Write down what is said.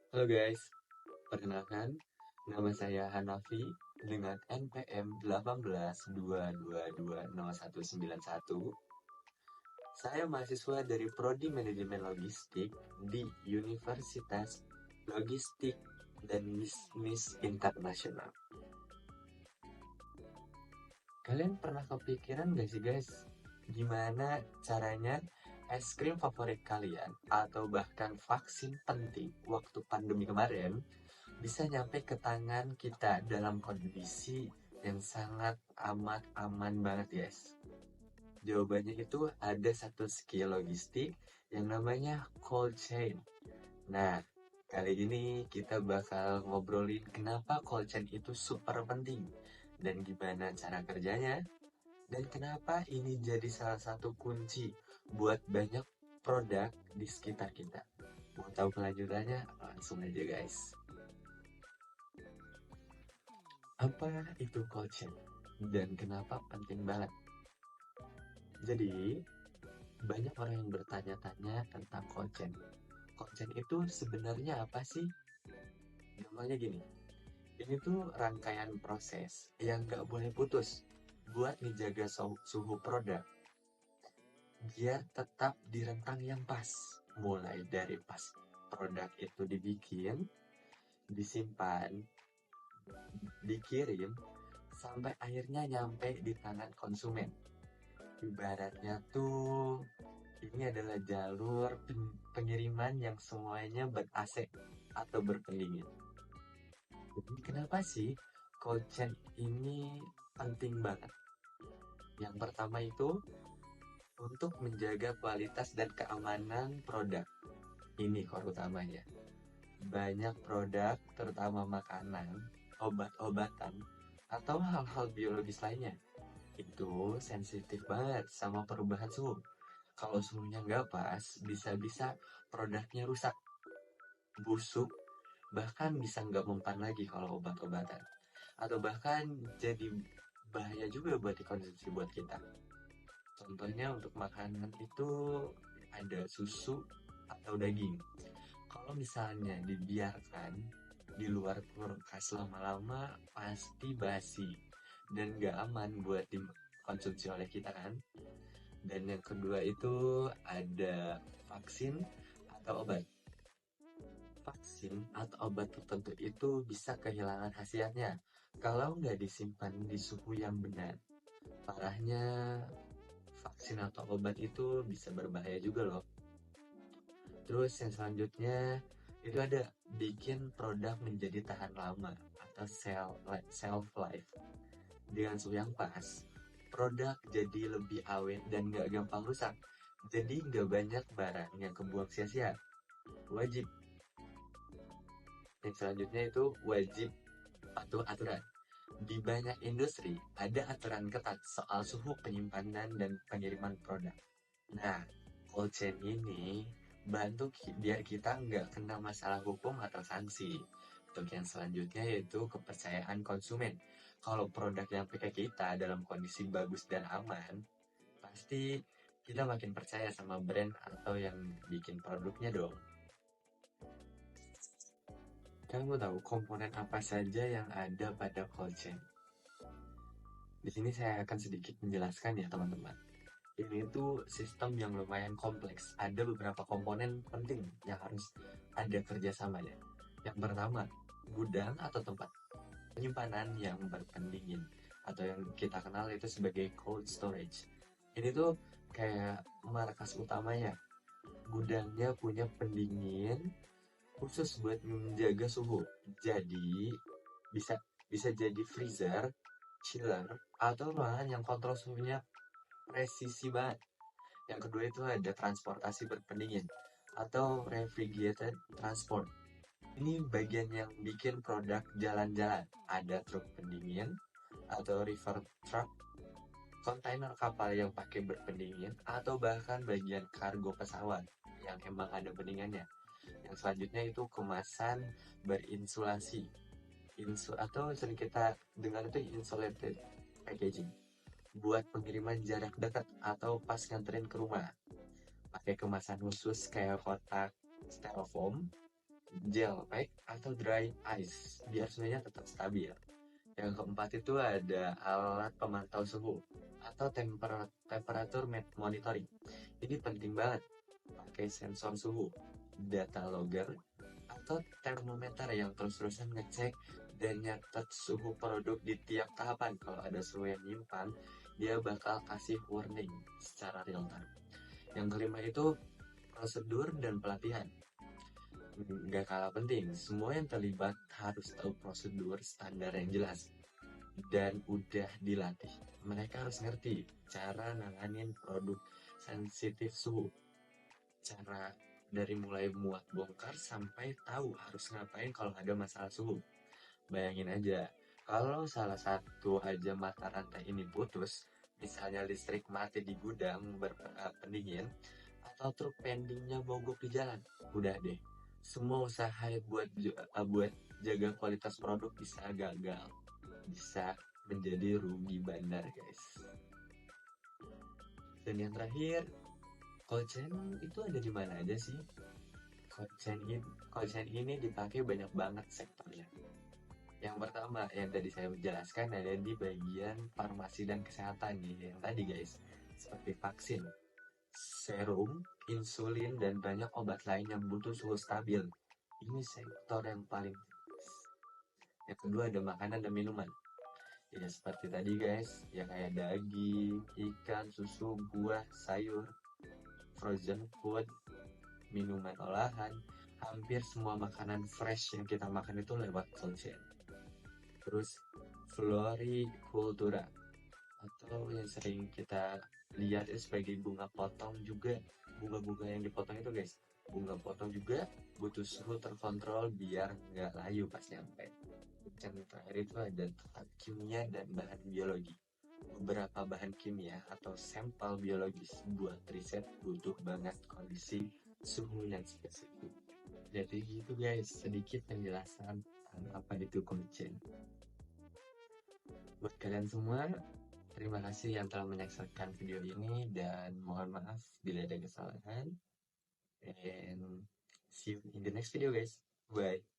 Halo guys, perkenalkan, nama saya Hanafi dengan NPM 1822209191. Saya mahasiswa dari Prodi Manajemen Logistik di Universitas Logistik dan Bisnis Internasional. Kalian pernah kepikiran gak sih guys, gimana caranya es krim favorit kalian atau bahkan vaksin penting waktu pandemi kemarin bisa nyampe ke tangan kita dalam kondisi yang sangat amat aman banget guys? Jawabannya itu ada satu skill logistik yang namanya cold chain. Nah, kali ini kita bakal ngobrolin kenapa cold chain itu super penting dan gimana cara kerjanya dan kenapa ini jadi salah satu kunci buat banyak produk di sekitar kita. Mau tahu kelanjutannya? Langsung aja guys. Apa itu cold chain? Dan kenapa penting banget? Jadi, banyak orang yang bertanya-tanya tentang cold chain. Cold chain itu sebenarnya apa sih? Gampangnya gini, ini tuh rangkaian proses yang nggak boleh putus buat ngejaga suhu produk biar tetap di rentang yang pas. Mulai dari pas produk itu dibikin, disimpan, dikirim, sampai akhirnya nyampe di tangan konsumen. Ibaratnya tuh ini adalah jalur pengiriman yang semuanya ber-AC atau berpendingin. Jadi kenapa sih cold chain ini penting banget? Yang pertama itu untuk menjaga kualitas dan keamanan produk. Ini core utamanya. Banyak produk, terutama makanan, obat-obatan, atau hal-hal biologis lainnya, itu sensitif banget sama perubahan suhu. Kalau suhunya nggak pas, bisa-bisa produknya rusak, busuk, bahkan bisa nggak mempan lagi kalau obat-obatan. Atau bahkan jadi bahaya juga buat dikonsumsi buat kita. Contohnya untuk makanan itu ada susu atau daging. Kalau misalnya dibiarkan di luar kulkas lama-lama, pasti basi dan nggak aman buat dikonsumsi oleh kita kan. Dan yang kedua itu ada vaksin atau obat. Vaksin atau obat tertentu itu bisa kehilangan khasiatnya kalau nggak disimpan di suhu yang benar. Parahnya, vaksin atau obat itu bisa berbahaya juga loh. Terus yang selanjutnya itu ada bikin produk menjadi tahan lama atau shelf life. Dengan suhu yang pas, produk jadi lebih awet dan nggak gampang rusak. Jadi nggak banyak barang yang kebuang sia-sia. Wajib. Yang selanjutnya itu wajib patuh aturan. Di banyak industri, ada aturan ketat soal suhu penyimpanan dan pengiriman produk. Nah, cold chain ini bantu biar kita nggak kena masalah hukum atau sanksi. Untuk yang selanjutnya yaitu kepercayaan konsumen. Kalau produk yang pakai kita dalam kondisi bagus dan aman, pasti kita makin percaya sama brand atau yang bikin produknya dong. Kamu tahu komponen apa saja yang ada pada cold chain? Di sini saya akan sedikit menjelaskan ya teman-teman. Ini tuh sistem yang lumayan kompleks. Ada beberapa komponen penting yang harus ada kerjasamanya. Yang pertama, gudang atau tempat penyimpanan yang berpendingin atau yang kita kenal itu sebagai cold storage. Ini tuh kayak markas utamanya. Gudangnya punya pendingin khusus buat menjaga suhu. Jadi bisa bisa jadi freezer, chiller, atau ruangan yang kontrol suhunya presisi banget. Yang kedua itu ada transportasi berpendingin atau refrigerated transport. Ini bagian yang bikin produk jalan-jalan. Ada truk pendingin atau river truck, kontainer kapal yang pakai berpendingin, atau bahkan bagian kargo pesawat yang emang ada pendingannya. Yang selanjutnya itu kemasan berinsulasi. Atau sering kita dengar itu insulated packaging. Buat pengiriman jarak dekat atau pas nganterin ke rumah. Pakai kemasan khusus kayak kotak styrofoam gel pack atau dry ice biar suhunya tetap stabil. Yang keempat itu ada alat pemantau suhu atau temperatur monitoring. Ini penting banget, pakai sensor suhu, data logger, atau termometer yang terus-terusan ngecek dan nyatet suhu produk di tiap tahapan. Kalau ada suhu yang nyimpang, dia bakal kasih warning secara real time. Yang kelima itu prosedur dan pelatihan. Nggak kalah penting, semua yang terlibat harus tahu prosedur standar yang jelas dan udah dilatih. Mereka harus ngerti cara nanganin produk sensitif suhu, cara dari mulai muat bongkar sampai tahu harus ngapain kalau ada masalah suhu. Bayangin aja, kalau salah satu aja mata rantai ini putus, misalnya listrik mati di gudang pendingin, atau truk pendingnya mogok di jalan, udah deh. Semua usaha buat jaga kualitas produk bisa gagal, bisa menjadi rugi bandar, guys. Dan yang terakhir, cold chain itu ada di mana aja sih? Cold chain ini dipakai banyak banget sektornya. Yang pertama, yang tadi saya jelaskan ada di bagian farmasi dan kesehatan nih, yang tadi guys, seperti vaksin, serum, insulin, dan banyak obat lain yang butuh suhu stabil. Ini sektor yang paling. Yang kedua ada makanan dan minuman. Ya seperti tadi guys, ya kayak daging, ikan, susu, buah, sayur, frozen food, minuman olahan, hampir semua makanan fresh yang kita makan itu lewat cold chain. Terus floricultura atau yang sering kita lihat itu sebagai bunga potong juga, bunga-bunga yang dipotong itu guys, bunga potong juga butuh suhu terkontrol biar nggak layu pas nyampe. Dan terakhir itu ada tahap kimia dan bahan biologi. Beberapa bahan kimia atau sampel biologis buat riset butuh banget kondisi suhu yang spesifik. Jadi gitu guys, sedikit penjelasan tentang apa itu cold chain. Buat kalian semua, terima kasih yang telah menyaksikan video ini dan mohon maaf bila ada kesalahan. And see you in the next video guys. Bye.